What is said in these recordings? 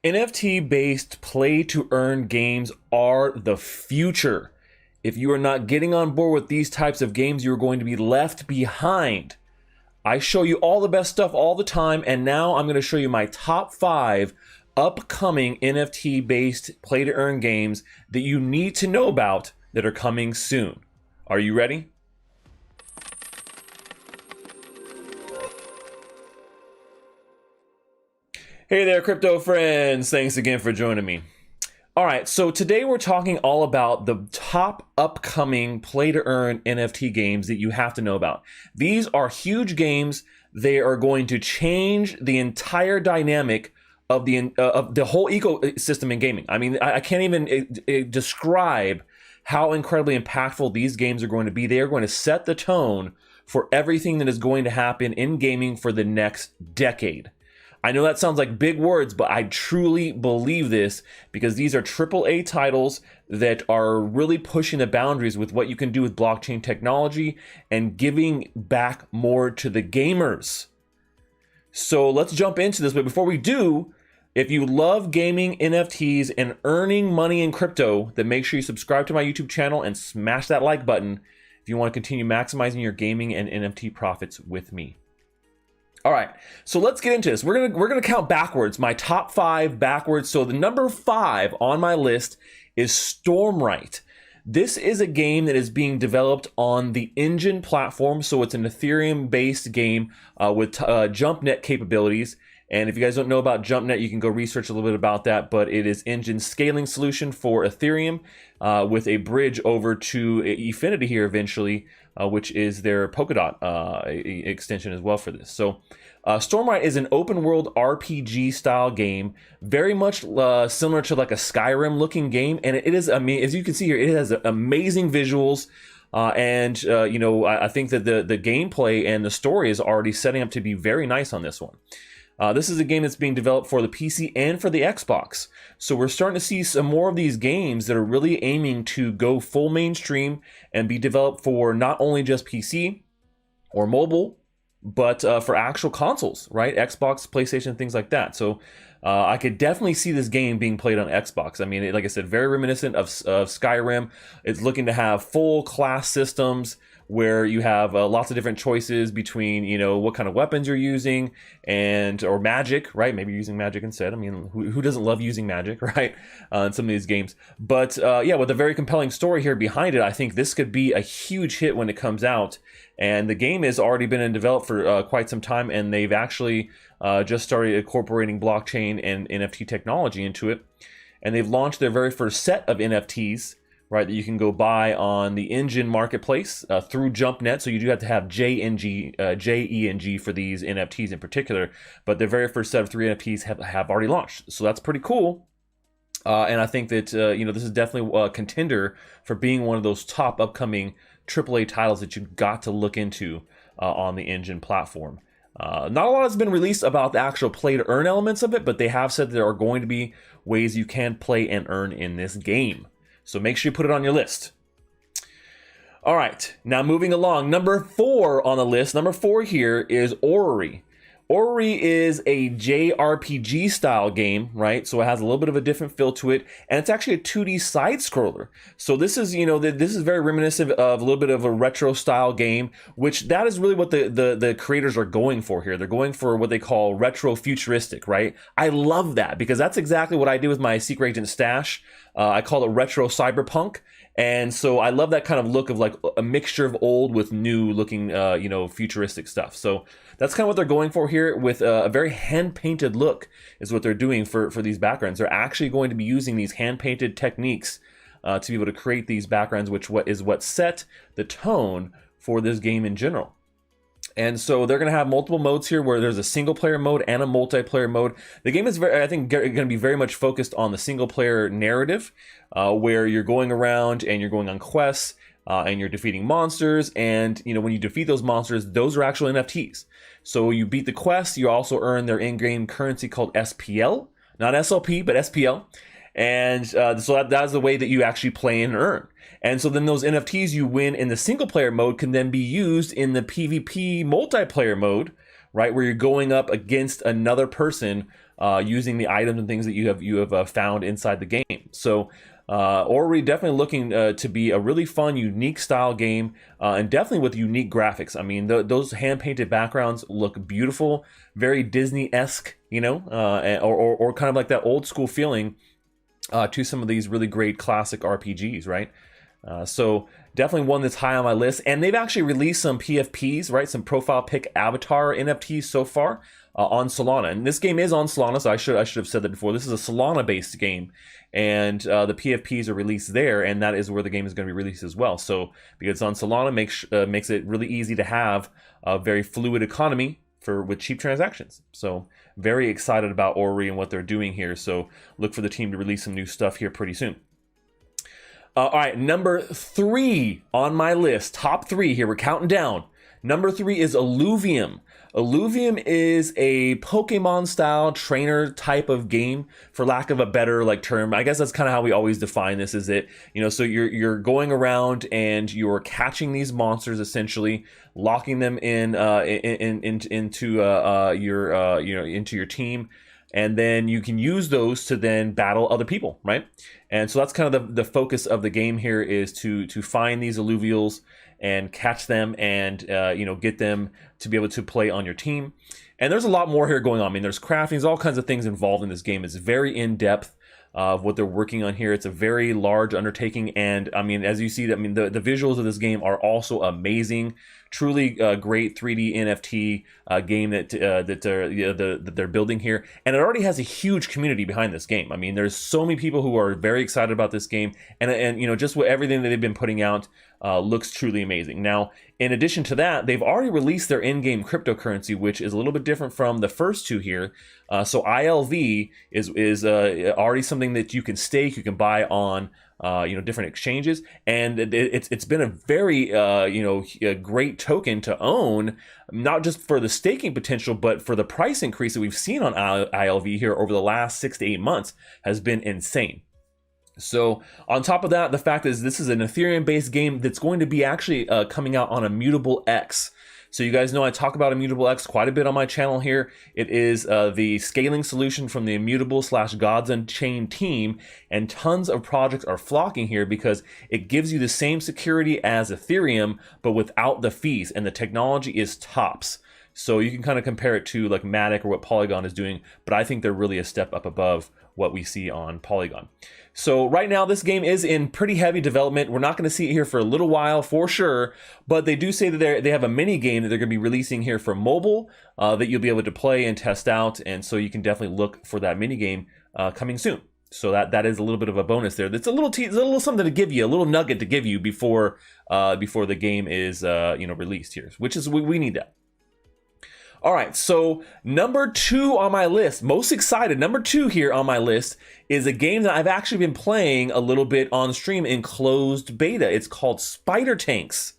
NFT-based play-to-earn games are the future. If you are not getting on board with these types of games, you're going to be left behind. I show you all the best stuff all the time, and now I'm going to show you my top 5 upcoming NFT-based play-to-earn games that you need to know about that are coming soon. Are you ready? Hey there, crypto friends. Thanks again for joining me. All right, so today we're talking all about the top upcoming play-to-earn NFT games that you have to know about. These are huge games. They are going to change the entire dynamic of the whole ecosystem in gaming. I mean, I can't even describe how incredibly impactful these games are going to be. They are going to set the tone for everything that is going to happen in gaming for the next decade. I know that sounds like big words, but I truly believe this because these are AAA titles that are really pushing the boundaries with what you can do with blockchain technology and giving back more to the gamers. So let's jump into this. But before we do, if you love gaming, NFTs, and earning money in crypto, then make sure you subscribe to my YouTube channel and smash that like button if you want to continue maximizing your gaming and NFT profits with me. All right, so let's get into this. We're gonna count backwards, my top 5 backwards. So the number 5 on my list is Stormlight. This is a game that is being developed on the Engine platform. So it's an Ethereum-based game with JumpNet capabilities. And if you guys don't know about JumpNet, you can go research a little bit about that. But it is Engine's scaling solution for Ethereum with a bridge over to Efinity here eventually, which is their Polkadot extension as well for this. So Stormlight is an open world RPG style game, very much similar to like a Skyrim looking game. And it is, I mean, as you can see here, it has amazing visuals. You know, I think that the gameplay and the story is already setting up to be very nice on this one. This is a game that's being developed for the PC and for the Xbox. So we're starting to see some more of these games that are really aiming to go full mainstream and be developed for not only just PC or mobile, but for actual consoles, right? Xbox, PlayStation, things like that. So I could definitely see this game being played on Xbox. I mean, like I said, very reminiscent of Skyrim. It's looking to have full class systems where you have lots of different choices between, you know, what kind of weapons you're using or magic, right? Maybe you're using magic instead. I mean, who doesn't love using magic, right? In some of these games. But yeah, with a very compelling story here behind it, I think this could be a huge hit when it comes out. And the game has already been in development for quite some time, and they've actually just started incorporating blockchain and NFT technology into it. And they've launched their very first set of NFTs, right, that you can go buy on the Engine marketplace through JumpNet. So you do have to have JENG for these NFTs in particular, but their very first set of 3 NFTs have already launched. So that's pretty cool. And I think that, you know, this is definitely a contender for being one of those top upcoming AAA titles that you've got to look into on the Engine platform. Not a lot has been released about the actual play to earn elements of it, but they have said there are going to be ways you can play and earn in this game. So make sure you put it on your list. All right, now moving along, number 4 on the list. Number 4 here is Orrery. Orrery is a JRPG style game, right? So it has a little bit of a different feel to it, and it's actually a 2D side scroller. So this is, you know, this is very reminiscent of a little bit of a retro style game, which that is really what the creators are going for here. They're going for what they call retro futuristic, right? I love that because that's exactly what I did with my Secret Agent stash. I call it retro cyberpunk. And so I love that kind of look of like a mixture of old with new looking, you know, futuristic stuff. So that's kind of what they're going for here with a very hand-painted look is what they're doing for these backgrounds. They're actually going to be using these hand-painted techniques to be able to create these backgrounds, which is what set the tone for this game in general. And so they're going to have multiple modes here where there's a single player mode and a multiplayer mode. The game is I think, going to be very much focused on the single player narrative where you're going around and you're going on quests and you're defeating monsters. And, you know, when you defeat those monsters, those are actual NFTs. So you beat the quest, you also earn their in-game currency called SPL, not SLP, but SPL. And so that's the way that you actually play and earn. And so then those NFTs you win in the single player mode can then be used in the PvP multiplayer mode, right? Where you're going up against another person using the items and things that you have found inside the game. So Orrery definitely looking to be a really fun, unique style game, and definitely with unique graphics. I mean, those hand-painted backgrounds look beautiful, very Disney-esque, you know, or kind of like that old school feeling to some of these really great classic RPGs, right? So definitely one that's high on my list. And they've actually released some PFPs, right? Some profile pic avatar NFTs so far on Solana. And this game is on Solana, so I should have said that before. This is a Solana-based game, and the PFPs are released there, and that is where the game is going to be released as well. So because it's on Solana, makes it really easy to have a very fluid economy with cheap transactions. So very excited about Orrery and what they're doing here. So look for the team to release some new stuff here pretty soon. All right, number 3 on my list, top 3 here, we're counting down. Number 3 is Illuvium. Illuvium is a Pokemon-style trainer type of game, for lack of a better term. I guess that's kind of how we always define this. Is it, so you're going around and you're catching these monsters, essentially locking them into your team. And then you can use those to then battle other people, right? And so that's kind of the focus of the game here, is to find these alluvials and catch them and get them to be able to play on your team. And there's a lot more here going on. I mean, there's crafting, there's all kinds of things involved in this game. It's very in-depth of what they're working on here. It's a very large undertaking, and I mean, as you see, I mean, the visuals of this game are also amazing. Truly great 3D NFT game that they're building here, and it already has a huge community behind this game. I mean, there's so many people who are very excited about this game, and just what everything that they've been putting out looks truly amazing. Now, in addition to that, they've already released their in-game cryptocurrency, which is a little bit different from the first two here. So ILV is already something that you can stake, you can buy on different exchanges, and it's been a very a great token to own, not just for the staking potential, but for the price increase that we've seen on ILV here over the last 6 to 8 months has been insane. So on top of that, the fact is this is an Ethereum-based game that's going to be actually coming out on Immutable X. So you guys know I talk about Immutable X quite a bit on my channel here. It is the scaling solution from the Immutable/Gods Unchained team, and tons of projects are flocking here because it gives you the same security as Ethereum, but without the fees, and the technology is tops. So you can kind of compare it to like Matic or what Polygon is doing, but I think they're really a step up above what we see on Polygon. So right now this game is in pretty heavy development. We're not going to see it here for a little while for sure, but they do say that they have a mini game that they're going to be releasing here for mobile that you'll be able to play and test out, and so you can definitely look for that mini game coming soon. So that is a little bit of a bonus there. That's a little something to give you, a little nugget to give you before the game is released here, which is we need that. All right, so number 2 on my list, most excited, number 2 here on my list is a game that I've actually been playing a little bit on stream in closed beta. It's called Spider Tanks.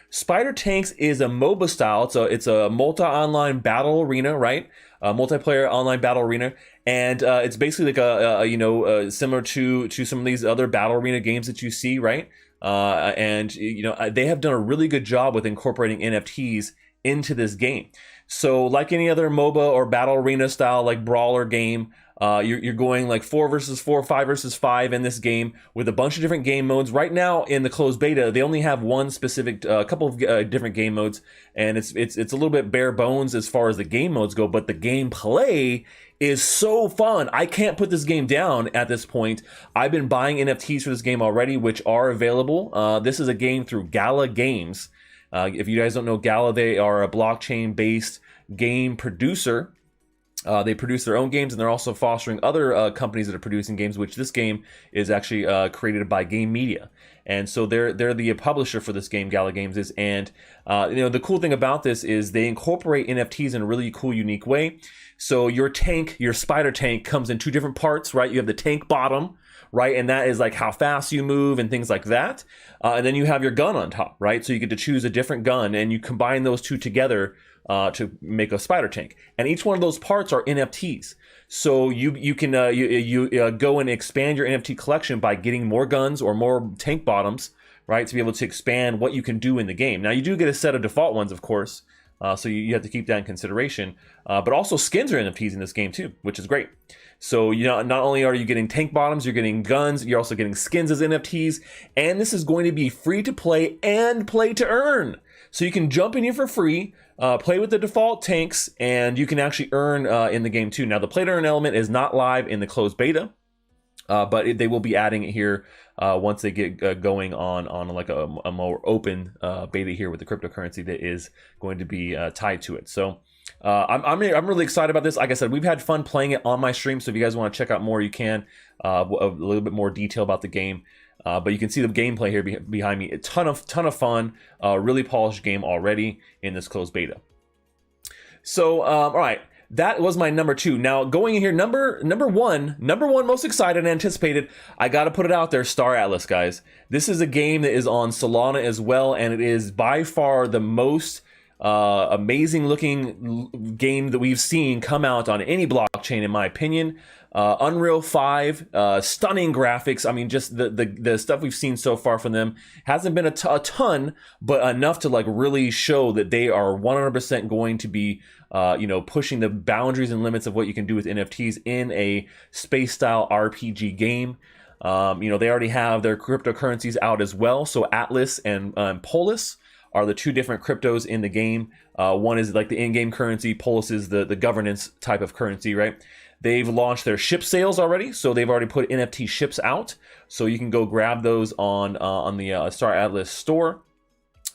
Spider Tanks is a MOBA style. It's a multi-online battle arena, right? A multiplayer online battle arena, and it's basically like similar to some of these other battle arena games that you see, right? And they have done a really good job with incorporating NFTs into this game. So like any other MOBA or battle arena style like brawler game, you're going like 4 versus 4, 5 versus 5 in this game with a bunch of different game modes. Right now in the closed beta, they only have one specific, couple of different game modes, and it's a little bit bare bones as far as the game modes go, but the gameplay is so fun. I can't put this game down at this point. I've been buying NFTs for this game already, which are available. This is a game through Gala Games. If you guys don't know Gala, they are a blockchain-based game producer. They produce their own games, and they're also fostering other companies that are producing games, which this game is actually created by Game Media. And so they're the publisher for this game, Gala Games is. And the cool thing about this is they incorporate NFTs in a really cool, unique way. So your spider tank comes in 2 different parts, right? You have the tank bottom, right? And that is like how fast you move and things like that. And then you have your gun on top, right? So you get to choose a different gun, and you combine those 2 together to make a spider tank. And each one of those parts are NFTs. So you can go and expand your NFT collection by getting more guns or more tank bottoms, right? To be able to expand what you can do in the game. Now you do get a set of default ones, of course, So you have to keep that in consideration. But also skins are NFTs in this game too, which is great. So not only are you getting tank bottoms, you're getting guns, you're also getting skins as NFTs, and this is going to be free to play and play to earn. So you can jump in here for free, play with the default tanks, and you can actually earn in the game too. Now the play to earn element is not live in the closed beta, but they will be adding it here once they get going on like a more open beta here with the cryptocurrency that is going to be tied to it. So I'm really excited about this. Like I said, we've had fun playing it on my stream, so if you guys want to check out more, you can. A little bit more detail about the game. But you can see the gameplay here behind me. A ton of fun, really polished game already in this closed beta. So, all right, that was my number 2. Now going in here, number one most excited and anticipated. I got to put it out there, Star Atlas, guys. This is a game that is on Solana as well, and it is by far the most amazing looking game that we've seen come out on any blockchain, in my opinion. Unreal 5, stunning graphics. I mean, just the stuff we've seen so far from them hasn't been a ton, but enough to like really show that they are 100% going to be, pushing the boundaries and limits of what you can do with NFTs in a space style RPG game. They already have their cryptocurrencies out as well. So Atlas and Polis are the 2 different cryptos in the game. One is like the in-game currency. Polis is the governance type of currency, right? They've launched their ship sales already, so they've already put NFT ships out. So you can go grab those on the Star Atlas store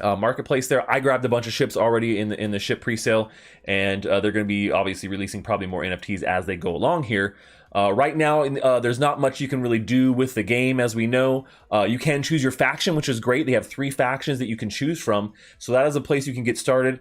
marketplace there. I grabbed a bunch of ships already in the ship presale, and they're going to be obviously releasing probably more NFTs as they go along here. Right now, there's not much you can really do with the game, as we know. You can choose your faction, which is great. They have 3 factions that you can choose from, so that is a place you can get started.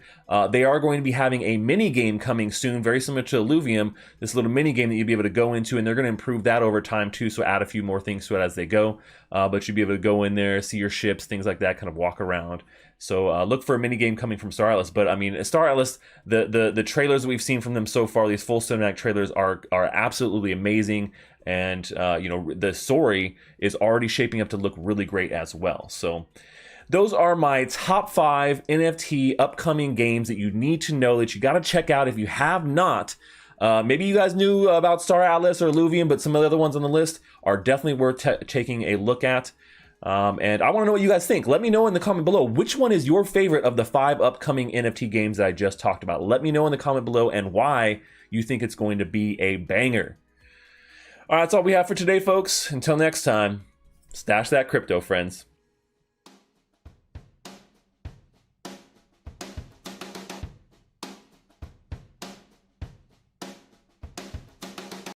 They are going to be having a mini game coming soon, very similar to Illuvium, this little mini game that you'll be able to go into, and they're going to improve that over time too, so add a few more things to it as they go. But you'll be able to go in there, see your ships, things like that, kind of walk around. So look for a mini game coming from Star Atlas. But I mean, Star Atlas, the trailers that we've seen from them so far, these full cinematic trailers are absolutely amazing, and the story is already shaping up to look really great as well. So those are my top 5 NFT upcoming games that you need to know, that you got to check out if you have not. Maybe you guys knew about Star Atlas or Illuvium, but some of the other ones on the list are definitely worth taking a look at. And I want to know what you guys think. Let me know in the comment below, which one is your favorite of the 5 upcoming NFT games that I just talked about. Let me know in the comment below, and why you think it's going to be a banger. All right, that's all we have for today, folks. Until next time, stash that crypto, friends.